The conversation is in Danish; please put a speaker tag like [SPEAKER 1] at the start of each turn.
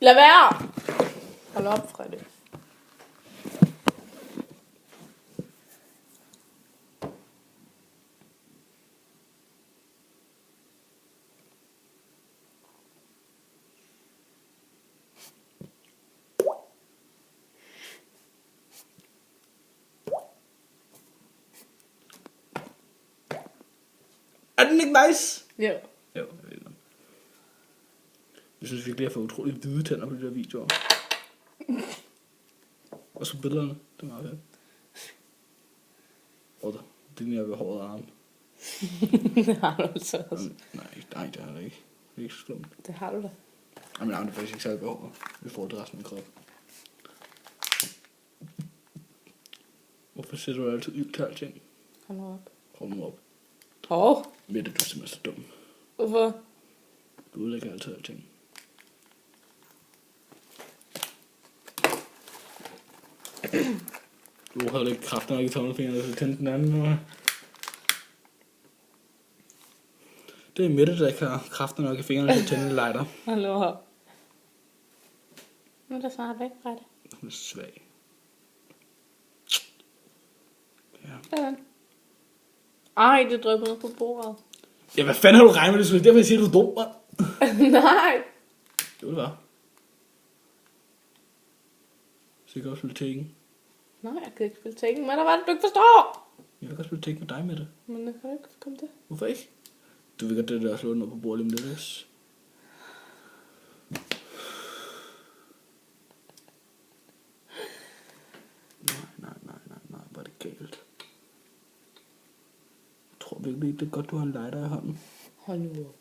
[SPEAKER 1] Lad være! Hold op, Freddy.
[SPEAKER 2] Er den ikke nice?
[SPEAKER 1] Jo.
[SPEAKER 2] Jo, jeg ved det. Jeg synes virkelig, jeg får utrolig hvide tænder på de der videoer. Og så billederne. Det er meget fedt. Og det er mere ved håret arm.
[SPEAKER 1] Det har du altså også.
[SPEAKER 2] Nej, det har det ikke. Det er ikke så slemt.
[SPEAKER 1] Det har du da.
[SPEAKER 2] Jamen, det er faktisk ikke særlig behov. Vi får det resten af min krop. Hvorfor sætter du altid ild til alting?
[SPEAKER 1] Hold nu op.
[SPEAKER 2] Hold nu op.
[SPEAKER 1] Hov.
[SPEAKER 2] Mette, du er simpelthen så dum.
[SPEAKER 1] Hvorfor?
[SPEAKER 2] Du udlægger altid alting. Du havde ikke kraft nok i tommelfingeren, så tændte den anden nu. Det er Mette, der ikke har kraft nok i fingrene til at tænde en lighter.
[SPEAKER 1] Hold nu op. Nu er der snart væk fra det.
[SPEAKER 2] Hun er svag. Ja.
[SPEAKER 1] Sådan. Ej, det dryppede ned på bordet.
[SPEAKER 2] Ja, hvad fanden har du regnet med det? Så derfor jeg siger, du er dum, mand.
[SPEAKER 1] Nej.
[SPEAKER 2] Jo, det var. Så jeg kan også spille Taken.
[SPEAKER 1] Nej, jeg kan ikke spille Taken. Men der var det, du ikke forstår.
[SPEAKER 2] Jeg vil godt spille Taken med dig, Mette.
[SPEAKER 1] Men det kan du ikke komme til.
[SPEAKER 2] Hvorfor ikke? Du vil godt det der slå den op på bordet lige med det. Nej, hvor er det galt. Jeg tror virkelig ikke, det er godt, du har en lighter i hånden.
[SPEAKER 1] Hold nu op.